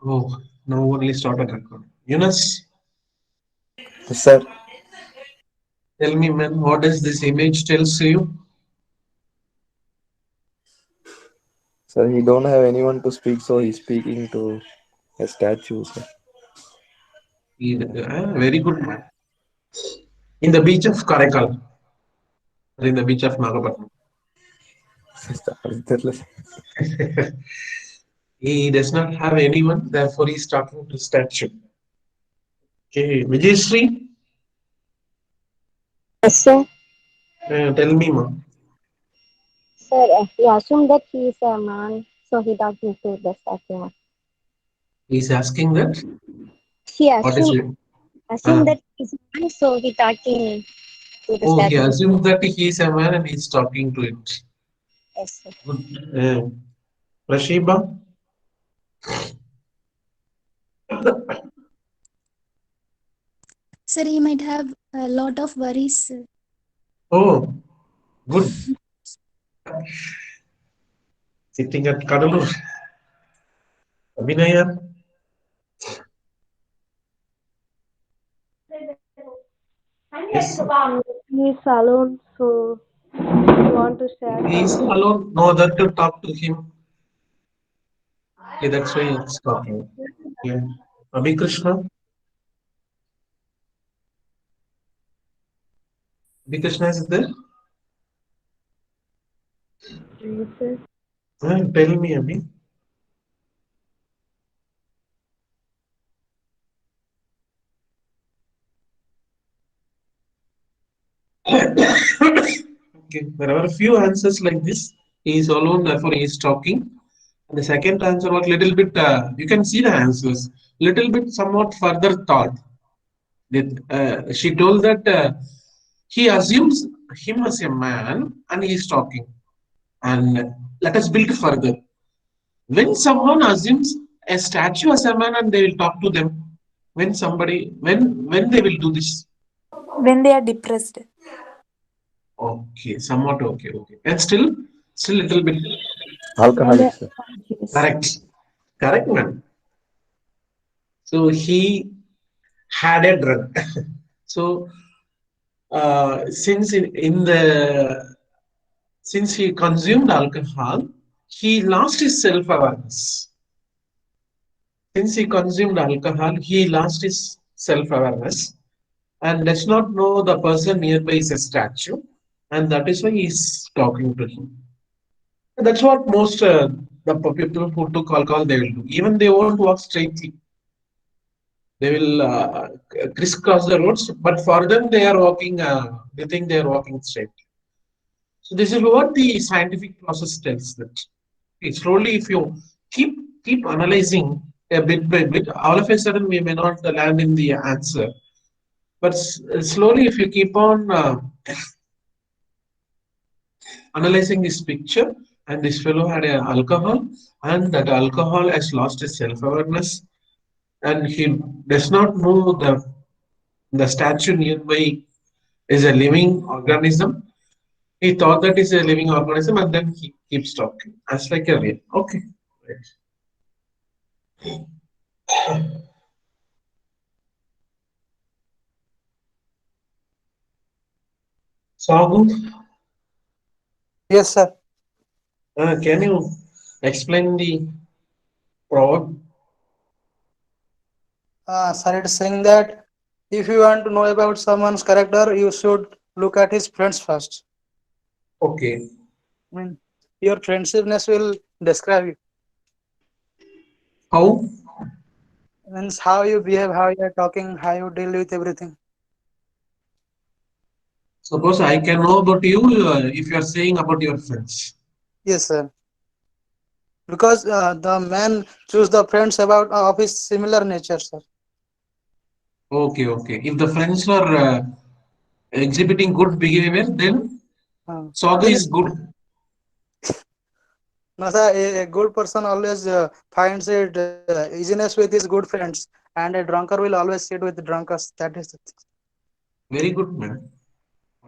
Oh, now only started recording. Yunus, Yes, sir. tell me, man, what does this image tells you? Sir, he don't have anyone to speak, so he's speaking to a statue, sir. Very good, man. In the beach of Karaikal, or in the beach of Nagapatnam. He does not have anyone, therefore he's talking to statue. Okay, Vijayashree, Yes, sir. tell me, ma. Sir, he assumed that he is a man, so he talking to the statue. He's asking that. He What is assumed it? assumed Uh, that he is a man, so he talking to the oh, he statue. assumes that he is a man and he's talking to it. Yes, sir. Good. Rashiba, Sir, he might have a lot of worries. oh, good. Sitting at Kadalur. Abhinaya, yes. He's alone, so you want to share He's something. alone, no other to talk to him. Okay, that's why he's talking. Yeah. Abhi Krishna, Abhi Krishna is there? Jesus. Tell me, Abhi. Okay, there are a few answers like this. He is alone, therefore he is talking. And the second answer was little bit, you can see the answers, little bit somewhat further thought. She told that he assumes him as a man and he is talking. And let us build further. When someone assumes a statue as a man and they will talk to them, when somebody, when they will do this? When they are depressed. Okay, somewhat okay, okay. And still little bit When they Alcoholic, are sir. conscious. correct. Correct, man. So he had a drug. So since he consumed alcohol, he lost his self-awareness. Since he consumed alcohol, he lost his self-awareness and does not know the person nearby is a statue, and that is why he is talking to him. That's what most the people who took alcohol they will do. Even they won't walk straightly. They will crisscross the roads, but for them they are walking. They think they are walking straight. So this is what the scientific process tells that. Slowly, if you keep keep analyzing a bit by bit, all of a sudden we may not land in the answer. But slowly, if you keep on analyzing this picture, and this fellow had alcohol, and that alcohol has lost his self-awareness, and he does not know the statue nearby is a living organism. He thought that is a living organism, and then he keeps talking as like a real. Okay, right. Sagu, Yes, sir. can you explain the proverb? Sir, it's saying that if you want to know about someone's character, you should look at his friends first. Okay, I mean, your friendshipness will describe you. how? Means how you behave, how you are talking, how you deal with everything. Suppose I can know about you if you are saying about your friends. Yes, sir. Because the man choose the friends about of his similar nature, sir. Okay, okay. If the friends are exhibiting good behavior, then Sagu Then is good. no, sir, a good person always finds it easiness with his good friends, and a drunkard will always sit with the drunkards. That is the thing. Very good, man.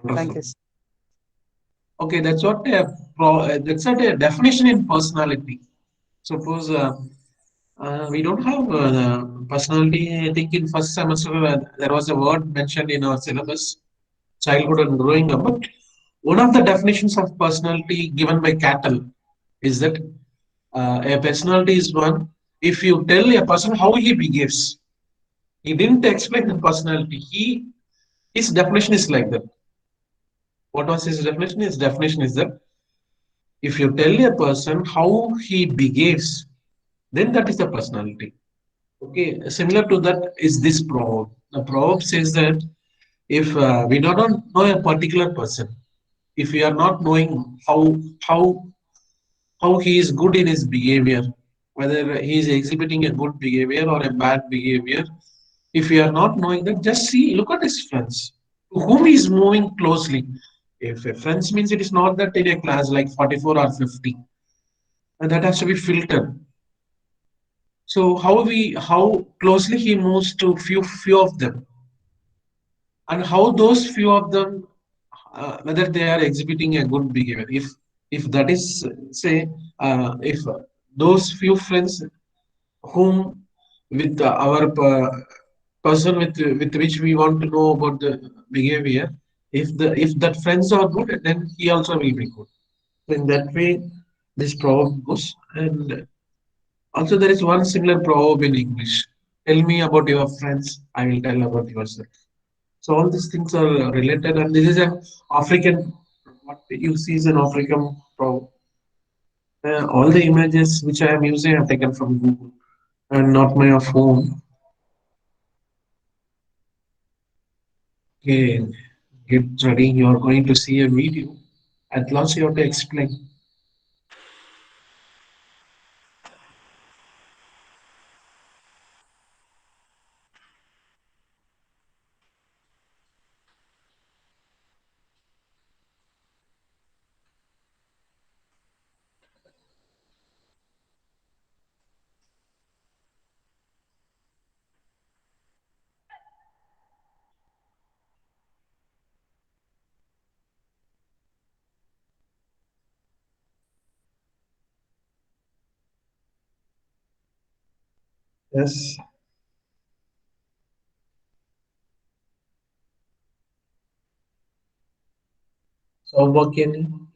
Thank Wonderful. you. Okay, that's what a that's not a definition in personality. Suppose We don't have the personality. I think in first semester there was a word mentioned in our syllabus, childhood and growing up. But one of the definitions of personality given by Cattell is that a personality is one if you tell a person how he behaves. He didn't explain the personality. His definition is like that. What was his definition? His definition is that if you tell a person how he behaves, then that is the personality. Okay, similar to that is this proverb. The proverb says that if we don't know a particular person, if we are not knowing how he is good in his behavior, whether he is exhibiting a good behavior or a bad behavior, if we are not knowing that, just see, look at his friends, to whom he is moving closely. If a friends means it is not that in a class like 44 or 50, and that has to be filtered. So how closely he moves to few of them, and how those few of them whether they are exhibiting a good behavior. If that is say if those few friends whom with our person with which we want to know about the behavior, if that friends are good, then he also will be good. So in that way, this proverb goes. And also there is one similar proverb in English. Tell me about your friends, I will tell about yourself. So all these things are related, and this is an African. What you see is an African proverb. All the images which I am using are taken from Google and not my phone. Okay, get ready. You are going to see a video. At last, you have to explain. Yes. So, what can you?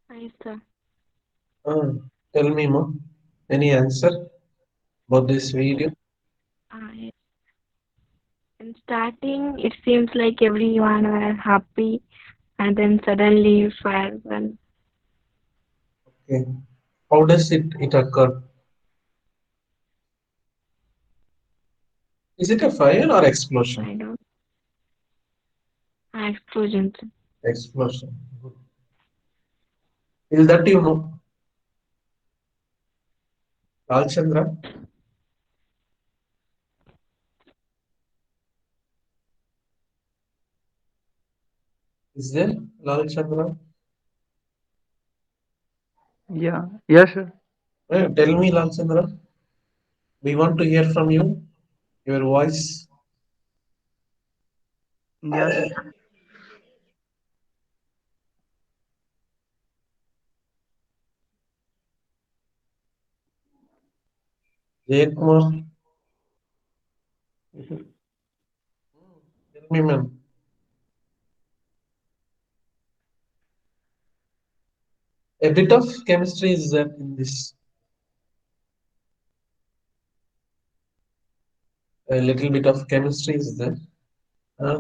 Hi, sir. Tell me more. Any answer about this video? I, in starting, it seems like everyone were happy, and then suddenly fire went. Okay. How does it occur? Is it a fire or explosion? I don't. Explosions. Explosion. Good. Is that you know? Chandra? Is there Lal Chandra? Yeah, yeah, sure. Tell me, Lal Chandra. We want to hear from you. Your voice. Yes. Jay Kumar. Tell me, man. A bit of chemistry is there in this. A little bit of chemistry is there.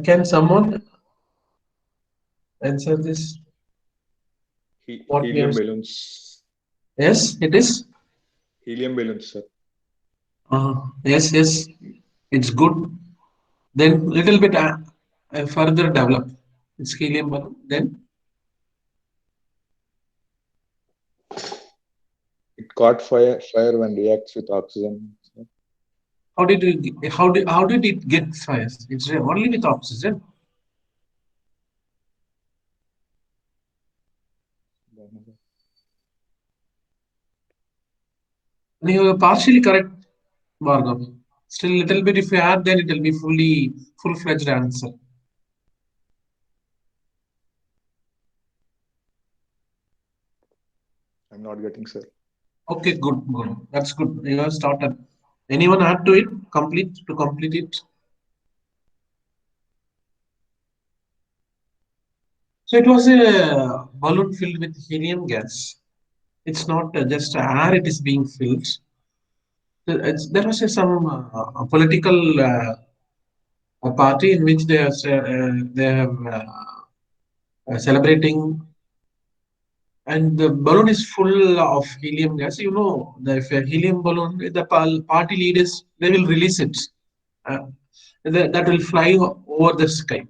Can someone answer this? What we Helium have? balloons. Yes, it is. Helium balloons, sir. Yes, yes. It's good. Then little bit further develop. It's helium balloon. Then It caught fire when reacts with oxygen. Sir. how did it get fire? It's only with oxygen. And you are partially correct, Bhargav. Still little bit if you add, then it will be full-fledged answer. I'm not getting, sir. Okay, good, good. That's good. You have started. Anyone add to it? Complete it. So it was a balloon filled with helium gas. It's not just air; it is being filled. There was some political a party in which they have celebrating, and the balloon is full of helium gas. You know, if a helium balloon, the party leaders they will release it. Uh, that will fly over the sky.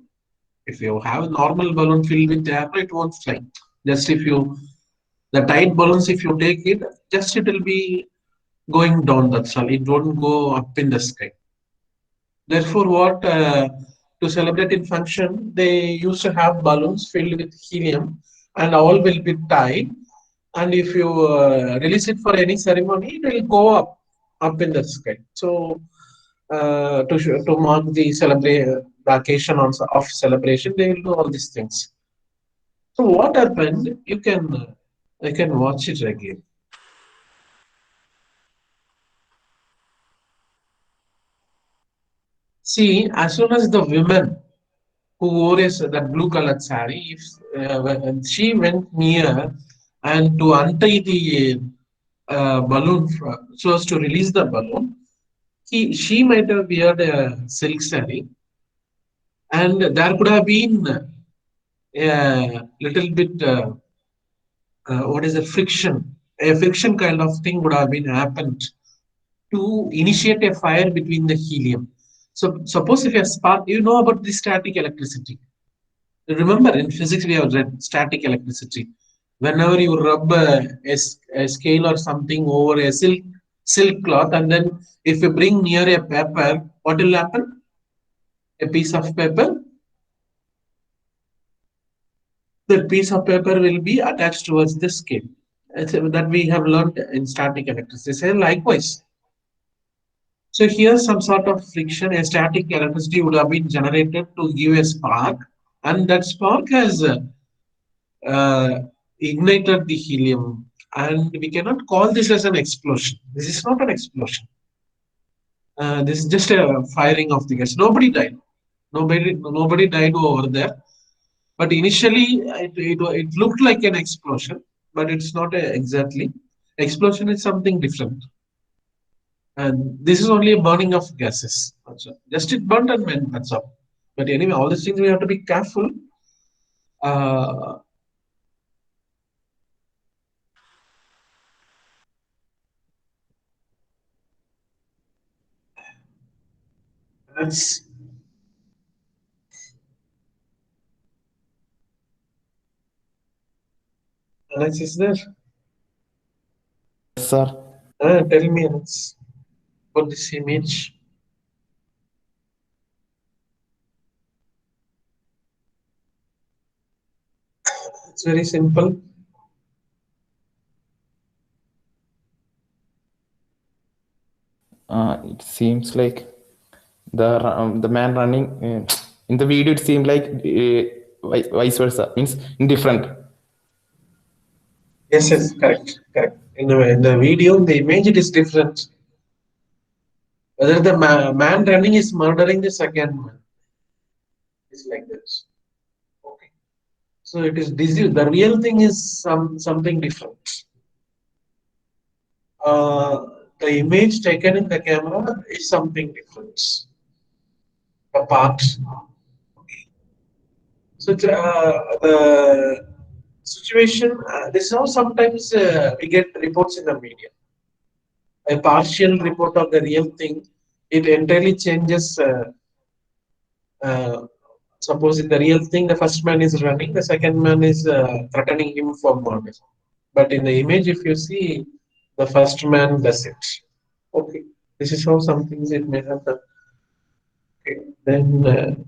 If you have a normal balloon filled with air, it won't fly. Just if you the tight balloons, if you take it, just it will be going down. That's all. It won't go up in the sky. Therefore, what to celebrate in function, they used to have balloons filled with helium, and all will be tied. And if you release it for any ceremony, it will go up in the sky. So to mark the the occasion of celebration, they will do all these things. So what happened? You can watch it again. See, as soon as the women who wore that blue colored sari, if when she went near and to untie the balloon so as to release the balloon, she might have wear a silk sari, and there could have been a little bit what is a friction kind of thing would have been happened to initiate a fire between the helium. So suppose if a spark, you know about the static electricity. Remember, in physics, we have read static electricity. Whenever you rub a scale or something over a silk cloth, and then if you bring near a paper, what will happen? A piece of paper, that piece of paper will be attached towards the scale. That we have learned in static electricity. So likewise, so here some sort of friction, a static electricity would have been generated to give a spark, and that spark has uh, ignited the helium, and we cannot call this as an explosion. This is not an explosion. This is just a firing of the gas. Nobody died over there. But initially, it looked like an explosion, but it's not exactly. Explosion is something different, and this is only a burning of gases. That's all. Just it burnt and went. That's all. But anyway, all these things we have to be careful. Uh, that's Alex is there. Yes, sir. Tell me, Alex, about this image. It's very simple. It seems like the man running in the video. It seemed like vice versa, means indifferent. Yes, yes, correct, correct. In the video, the image it is different. Whether the man running is murdering the second man, it's like this. Okay. So it is deceived. The real thing is something different. The image taken in the camera is something different. The part. So the situation. This is how sometimes we get reports in the media. A partial report of the real thing. It entirely changes. Uh, Suppose in the real thing, the first man is running, the second man is threatening him for murder. But in the image, if you see, the first man does it. Okay, this is how some things it may happen. Okay, then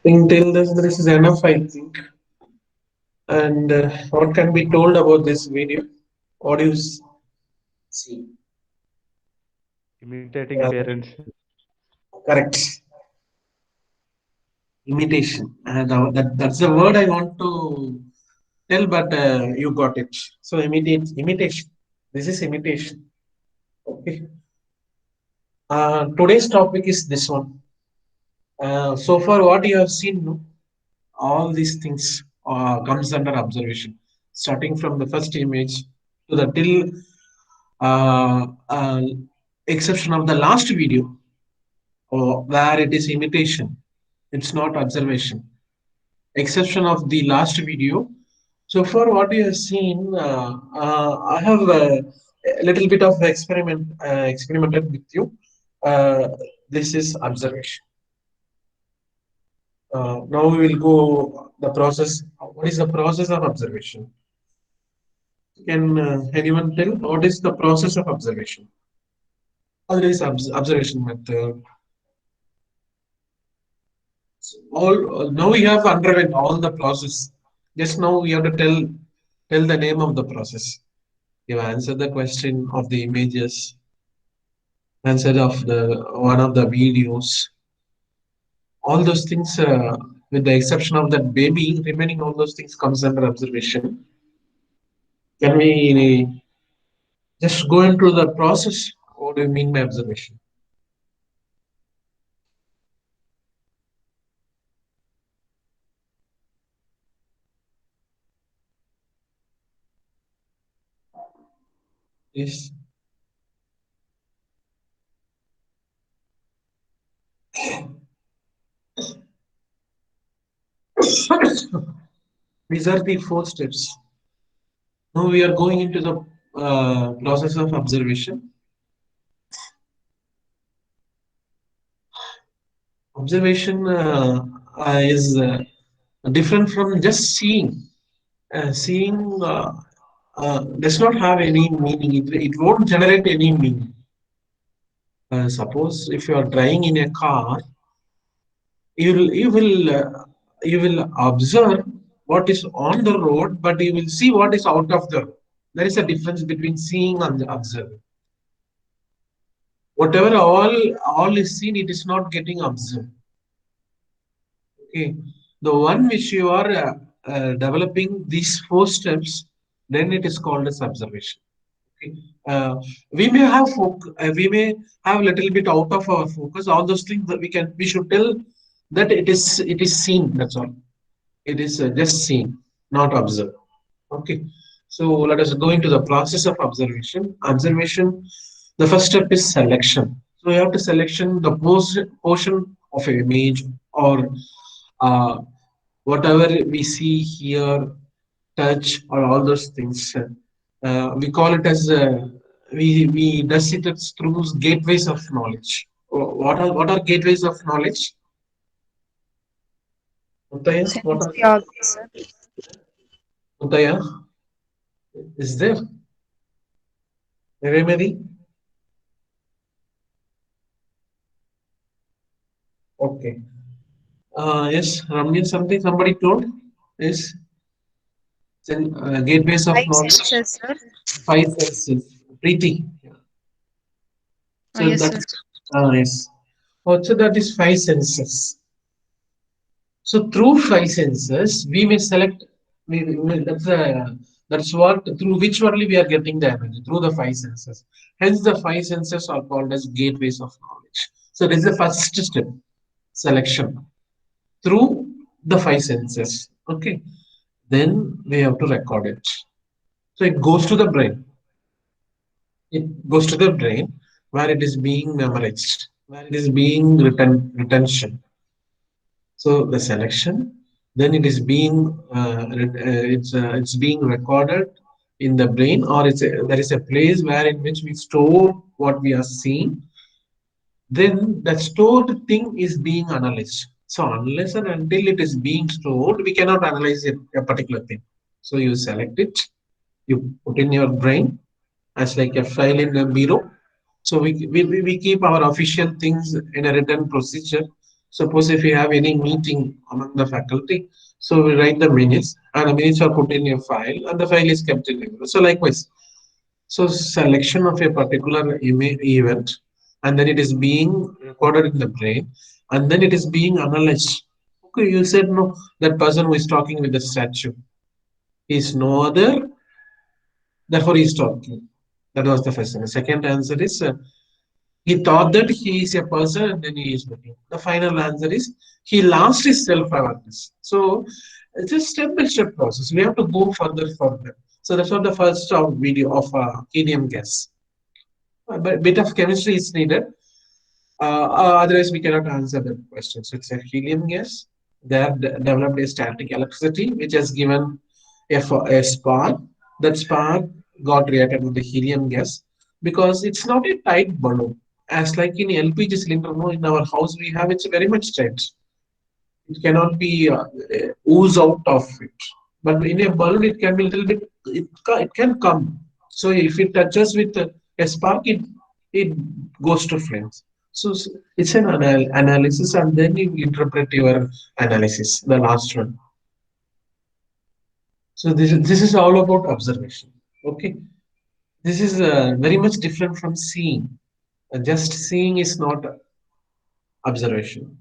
think till this is enough, I think. And what can be told about this video? What do you see? Imitating Yeah, parents. correct. Imitation. That's the word I want to tell, but you got it. So imitation. This is imitation. Okay. Today's topic is this one. So far, what you have seen, no? All these things comes under observation, starting from the first image to the till uh, uh, exception of the last video, where it is imitation. It's not observation. Exception of the last video. So far, what you have seen, I have a little bit of experimented with you. Uh, this is observation. Now we will go the process. What is the process of observation? Can anyone tell what is the process of observation? What is observation method? All now we have underwent all the process. Just now we have to tell the name of the process. You answer the question of the images, answer of the one of the videos. All those things, with the exception of that baby, remaining all those things comes under observation. Can we just go into the process? What do you mean by observation? Yes. These are the 4 steps. Now we are going into the process of observation. Observation is different from just seeing. Seeing does not have any meaning. It won't generate any meaning. Suppose if you are driving in a car, you will observe what is on the road, but you will see what is out of the road. There is a difference between seeing and observing. Whatever all is seen, it is not getting observed. Okay, the one which you are developing these 4 steps, then it is called as observation. Okay. We may have we may have a little bit out of our focus. All those things that we should tell that it is seen. That's all. It is just seen, not observed. Okay. So let us go into the process of observation. Observation. The first step is selection. So you have to selection the portion of an image or uh, whatever we see, hear, touch, or all those things. We call it as we does it as through gateways of knowledge. What are gateways of knowledge? Uttaya, what are Sensory organs, sir. Uttaya? Is there? Remedy? Okay. Yes, Ramyan, somebody told is gateways of Five knowledge. senses, sir. 5 senses. Preeti. Oh, So yes, that sir. yes. Also, that is 5 senses. So through 5 senses, we may select. That's what through which only we are getting the energy through the 5 senses. Hence, the 5 senses are called as gateways of knowledge. So this is the first step, selection through the 5 senses. Okay, then we have to record it. So it goes to the brain. It goes to the brain where it is being memorized, where it is being retention. So the selection, then it is being it's being recorded in the brain, or there is a place where in which we store what we are seeing. Then the stored thing is being analyzed. So unless and until it is being stored, we cannot analyze a particular thing. So you select it, you put in your brain as like a file in a bureau. So we keep our official things in a written procedure. Suppose if you have any meeting among the faculty, so we write the minutes, and the minutes are put in a file, and the file is kept in a. So likewise, so selection of a particular event, and then it is being recorded in the brain, and then it is being analyzed. Okay, you said no, that person who is talking with the statue is no other, therefore he is talking. That was the first one. The second answer is he thought that he is a person and then he is looking. The final answer is he lost his self-awareness. So it's a step-by-step process. We have to go further. So that's what the first video of helium gas. A bit of chemistry is needed. Otherwise, we cannot answer that question. So it's a helium gas. They have developed a static electricity, which has given a spark. That spark got reacted with the helium gas because it's not a tight balloon. As like in LPG cylinder, no, in our house we have it's very much tight. It cannot be ooze out of it. But in a balloon, it can be a little bit. It can come. So if it touches with a spark, it goes to flames. So it's an analysis, and then you interpret your analysis. The last one. So this is all about observation. Okay, this is very much different from seeing. Just seeing is not observation.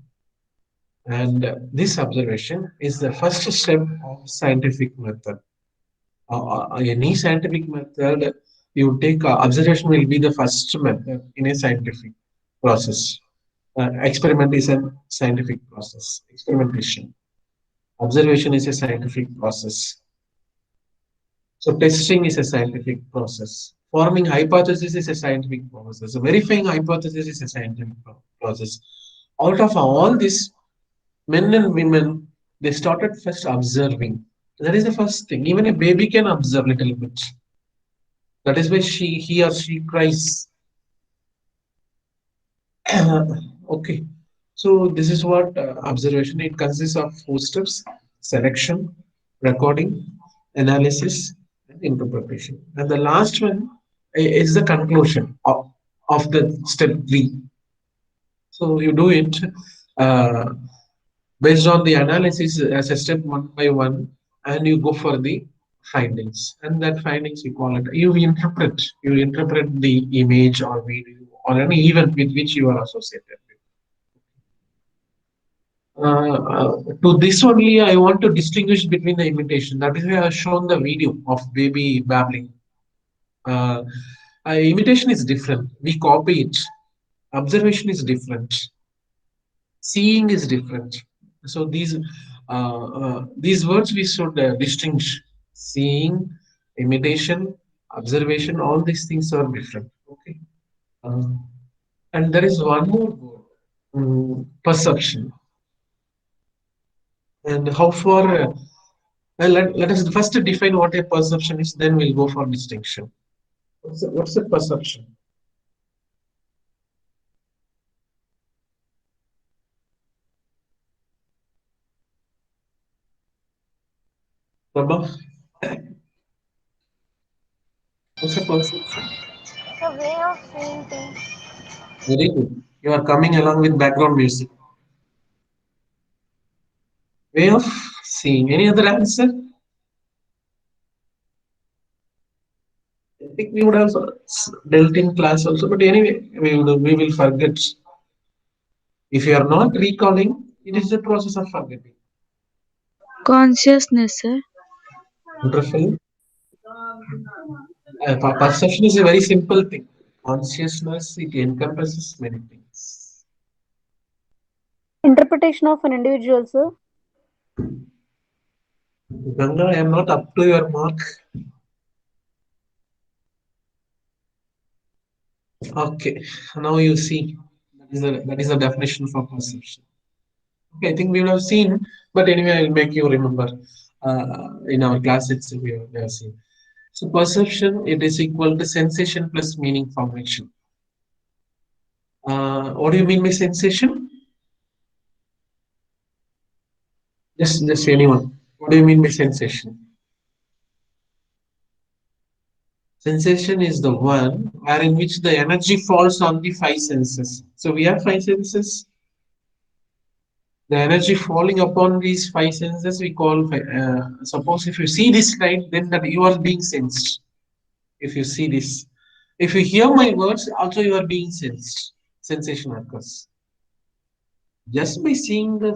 And this observation is the first step of scientific method. Any scientific method you take, observation will be the first method in a scientific process. Experiment is a scientific process. Experimentation. Observation is a scientific process. So testing is a scientific process. Forming hypothesis is a scientific process. Verifying hypothesis is a scientific process. Out of all this, men and women, they started first observing. That is the first thing. Even a baby can observe a little bit. That is why he or she cries. Okay. So this is what observation. It consists of 4 steps: selection, recording, analysis, and interpretation. And the last one is the conclusion of the step 3. So you do it uh, based on the analysis as a step one by one, and you go for the findings. And that findings you call it. You interpret the image or video or any event with which you are associated with. To this only, I want to distinguish between the imitation. That is why I have shown the video of baby babbling. Imitation is different. We copy it. Observation is different. Seeing is different. So these words we should distinguish. Seeing, imitation, observation. All these things are different. Okay. And there is one more word, perception. And how far? Let us first define what a perception is, then we'll go for distinction. What's a perception? Prabha? What's a perception? It's a way of seeing things. Very good. You are coming along with background music. Way of seeing. Any other answer? I think we would have dealt in class also, but anyway, we will forget. If you are not recalling, it is the process of forgetting. Consciousness, sir. Wonderful. Perception is a very simple thing. Consciousness, it encompasses many things. Interpretation of an individual, sir. Ganga, I am not up to your mark. Okay, now you see that is the definition for perception. Okay, I think we would have seen, but anyway, I'll make you remember. In our class itself, we have seen. So perception, it is equal to sensation plus meaning formation. What do you mean by sensation? Just anyone. What do you mean by sensation? Sensation is the one wherein which the energy falls on the 5 senses. So we have 5 senses. The energy falling upon these five senses we call, suppose if you see this light, then that you are being sensed. If you see this, if you hear my words, also you are being sensed. Sensation occurs. Just by seeing the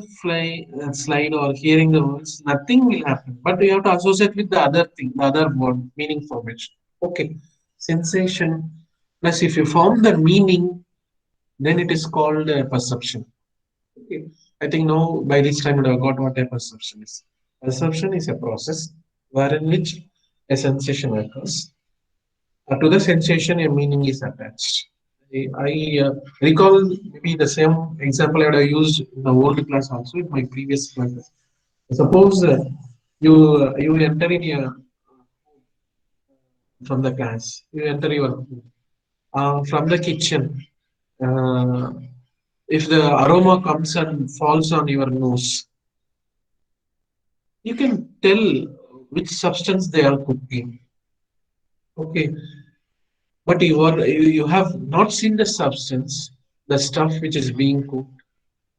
slide or hearing the words, nothing will happen. But you have to associate with the other thing, the other word, meaning formation. Okay. Sensation. Plus, if you form the meaning, then it is called perception. Okay. I think now by this time you have got what a perception is. Perception is a process wherein which a sensation occurs. To the sensation, a meaning is attached. I recall maybe the same example that I used in the old class also in my previous class. Suppose you enter in your from the class, you enter your from the kitchen. Uh, if the aroma comes and falls on your nose, you can tell which substance they are cooking. Okay, but you have not seen the substance, the stuff which is being cooked,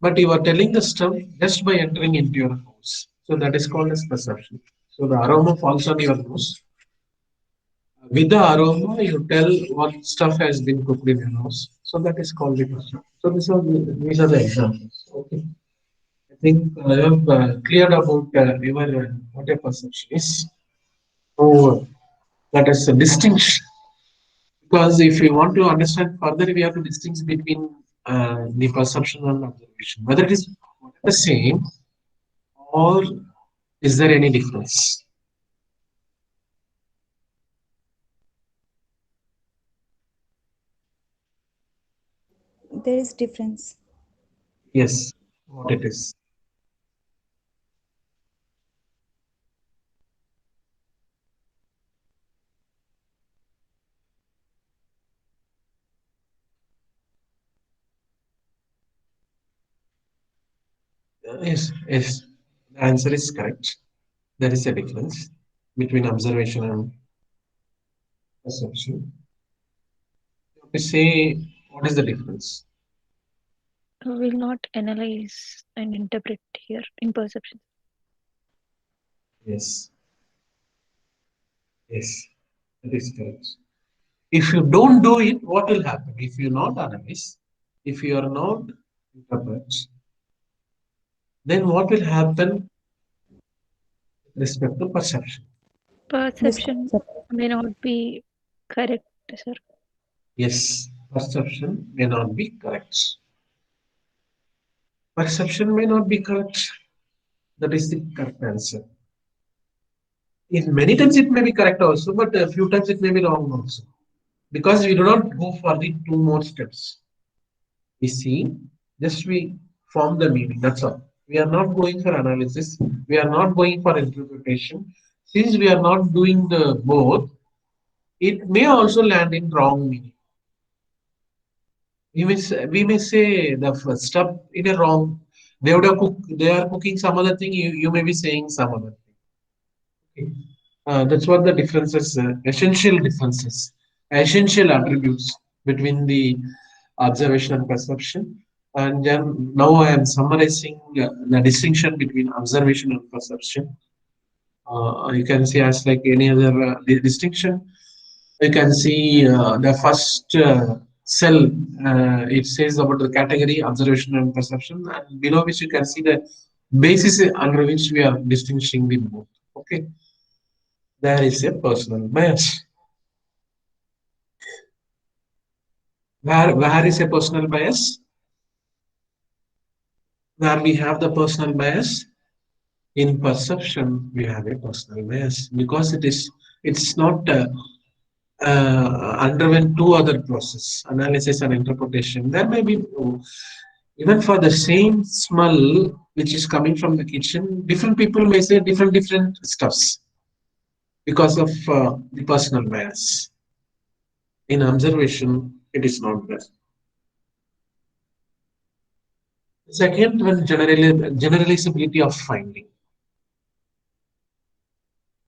but you are telling the stuff just by entering into your house. So that is called as perception. So the aroma falls on your nose. With the aroma, you tell what stuff has been cooked in your house. So that is called the perception. So these are the examples. Okay. I think I have cleared about what a perception is. So that is a distinction. Because if we want to understand further, we have to distinguish between the perception and observation. Whether it is the same or is there any difference? There is difference. Yes, what it is. Yes. The answer is correct. There is a difference between observation and perception. We say, what is the difference? Will not analyze and interpret here in perception. Yes. Yes, that is correct. If you don't do it, what will happen? If you not analyze, if you are not interpret, then what will happen with respect to perception? Perception may not be correct, sir. Yes, perception may not be correct. Perception may not be correct. That is the correct answer. In many times it may be correct also, but a few times it may be wrong also. Because we do not go for the two more steps. We see, just we form the meaning. That's all. We are not going for analysis. We are not going for interpretation. Since we are not doing the both, it may also land in wrong meaning. We may say the first step in a wrong. They would have they are cooking some other thing. You may be saying some other thing. Okay. That's what the differences, essential differences, essential attributes between the observation and perception. And then now I am summarizing the distinction between observation and perception. You can see as like any other distinction. You can see the first cell. It says about the category observation and perception, and below which you can see the basis under which we are distinguishing the both. Okay, there is a personal bias. Where is a personal bias? Where we have the personal bias? In perception, we have a personal bias because it's not underwent two other process, analysis and interpretation. There may be even for the same smell which is coming from the kitchen, different people may say different stuffs because of the personal bias. In observation, it is not there. Second one, generalizability of finding.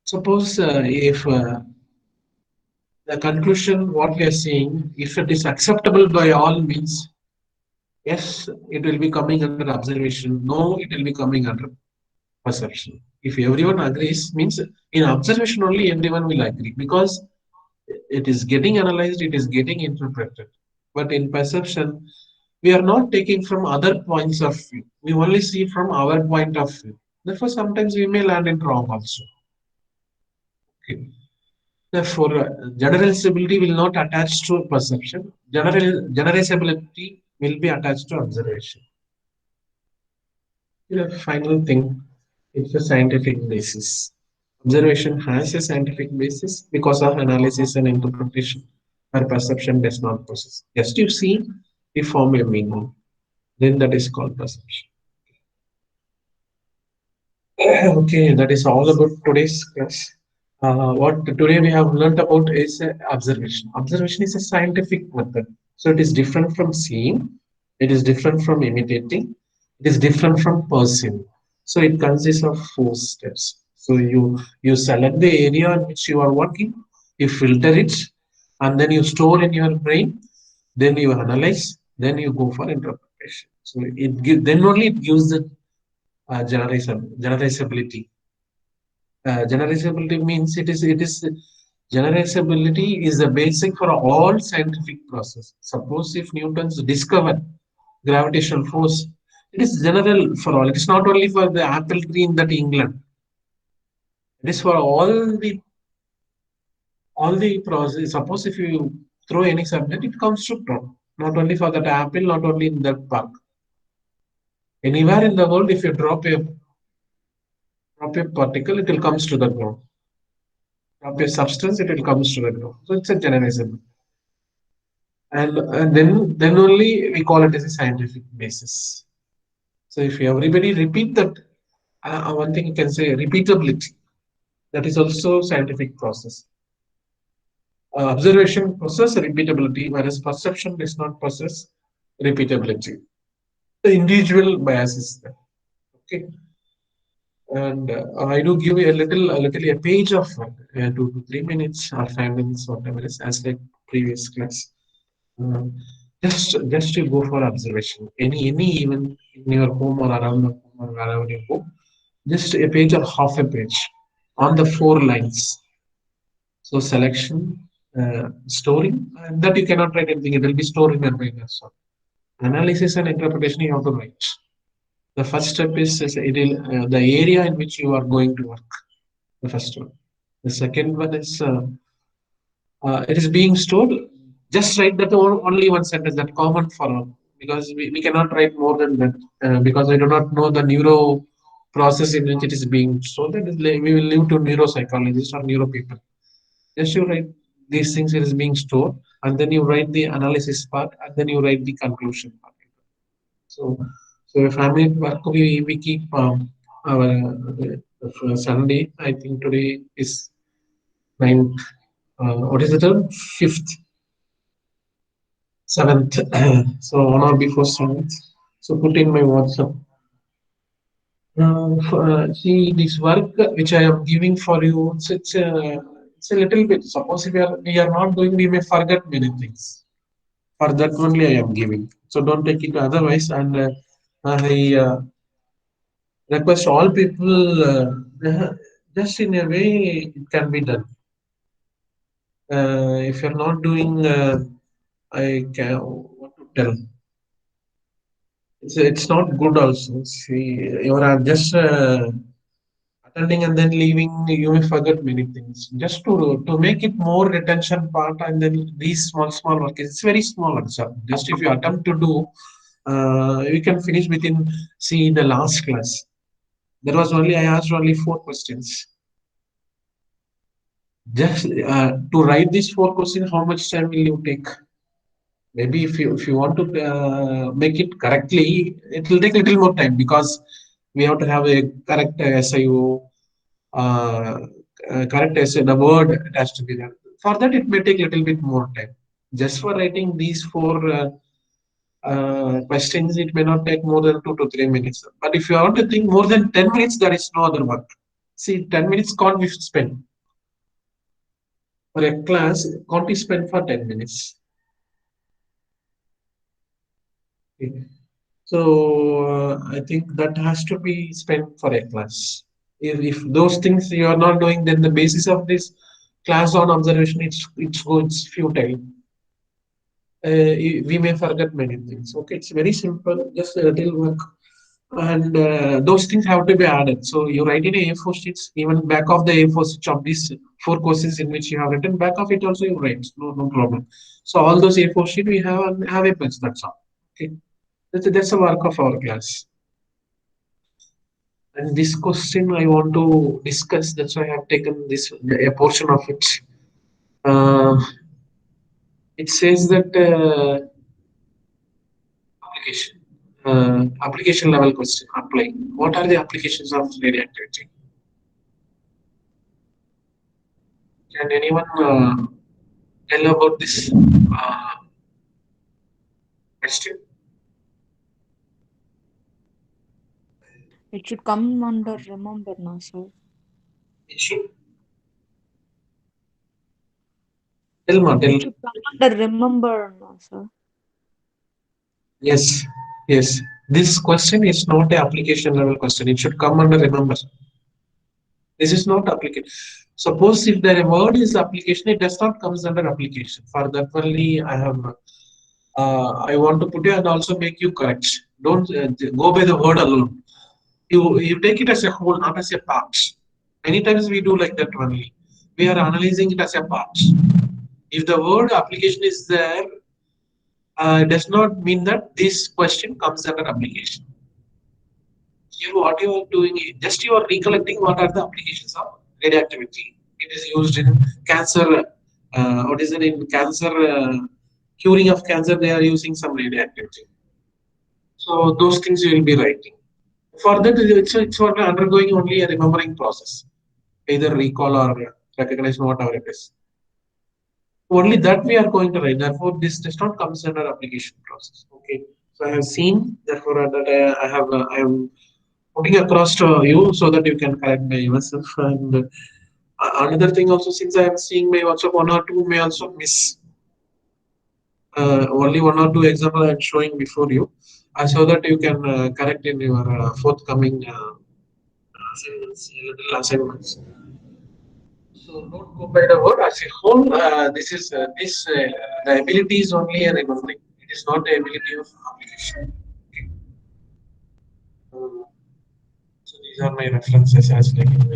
Suppose if the conclusion what we are saying, if it is acceptable by all means, Yes, it will be coming under observation. No, it will be coming under perception. If everyone agrees, means in observation only everyone will agree because it is getting analyzed, it is getting interpreted. But in perception, we are not taking from other points of view. We only see from our point of view. Therefore, sometimes we may land in wrong also. Okay. Therefore, generalizability will not attach to perception. Generalizability will be attached to observation. The final thing, it's a scientific basis. Observation has a scientific basis because of analysis and interpretation, where perception does not possess. Just you see, we form a meaning. Then that is called perception. Okay, that is all about today's class. What today we have learned about is observation. Observation is a scientific method. So it is different from seeing, it is different from imitating, it is different from perceiving. So it consists of 4 steps. So you select the area in which you are working, you filter it, and then you store in your brain, then you analyze, then you go for interpretation. So then only it gives the generalizability. Generalizability means it is generalizability is the basic for all scientific process. Suppose if Newton's discovered gravitational force, it is general for all. It is not only for the apple tree in that England. It is for all the process. Suppose if you throw any subject, it comes to drop. Not only for that apple, not only in that park. Anywhere in the world, if you drop a particle, it will comes to the ground. Drop a substance, it will comes to the ground. So it's a generalizable. And then only we call it as a scientific basis. So if everybody repeat that, one thing you can say repeatability. That is also scientific process. Observation possess repeatability, whereas perception does not possess repeatability. The individual bias is there. Okay. And I do give you a page of 2 to 3 minutes or 5 minutes, whatever it is, as like previous class. Uh, just to go for observation. Any event in your home or around the home or wherever you go, just a page or half a page on the 4 lines. So selection, storing, and that you cannot write anything. It will be stored in your brain. So analysis and interpretation you have to write. The first step is the area in which you are going to work. The first one. The second one is it is being stored. Just write that only one sentence, that common for all, because we cannot write more than that because I do not know the neuro process in which it is being stored. That is, we will leave to neuropsychologists or neuro people. Just you write these things, it is being stored, and then you write the analysis part, and then you write the conclusion part. So, so a family work we keep our Sunday. I think today is 9th. What is the term? 5th. 7th. So 1 hour before 7th. So put in my WhatsApp. See this work which I am giving for you. It's a little bit. Suppose if we are not doing, we may forget many things. For that only I am giving. So don't take it otherwise. And I request all people just in a way it can be done. If you're not doing, I can what to tell. It's not good also. See, you are just attending and then leaving. You may forget many things. Just to make it more retention part, and then these small work. It's very small also. Just if you attempt to do, you can finish within. See the last class. There was only I asked only 4 questions. Just to write these 4 questions, how much time will you take? Maybe if you want to make it correctly, it will take a little more time because we have to have a correct SIO, correct SIO. The word it has to be there. For that, it may take a little bit more time. Just for writing these 4 questions, it may not take more than 2 to 3 minutes. But if you want to think more than 10 minutes, there is no other work. See, 10 minutes can't be spent for a class. Can't be spent for 10 minutes. Okay. So I think that has to be spent for a class. If those things you are not doing, then the basis of this class on observation, it's futile. We may forget many things. Okay, it's very simple, just a little work, and those things have to be added. So you write in a A4 sheets, even back of the A4 sheet of these 4 questions in which you have written, back of it also you write. No problem. So all those A4 sheet we have a page. That's all. Okay, that's a work of our class. And this question I want to discuss. That's why I have taken this a portion of it. Uh, it says that application level question apply. What are the applications of radioactivity? Can anyone tell about this question? It should come under remember now, sir. It should. Tell. It should come under remember now, sir. Yes, yes. This question is not a application level question. It should come under remember. This is not application. Suppose if the word is application, it does not comes under application. For that only I have. I want to put you and also make you correct. Don't go by the word alone. You take it as a whole, not as a part. Many times we do like that only. We are analyzing it as a part. If the word application is there, it does not mean that this question comes under application. Here, what you are doing is just you are recollecting what are the applications of radioactivity. It is used in cancer. What is it in cancer? Curing of cancer, they are using some radioactivity. So those things you will be writing. For that, it's undergoing only a remembering process, either recall or recognition, whatever it is. Only that we are going to write. Therefore, this does not come under application process. Okay. So I have seen. Therefore, that I am putting across to you so that you can correct by yourself. And another thing also, since I am seeing my WhatsApp, one or two may also miss. Only one or two examples I am showing before you, so that you can correct in your forthcoming little assignments. So don't go by the word as a whole. This the ability is only a remembering. It is not the ability of application. Okay. So these are my references as like in my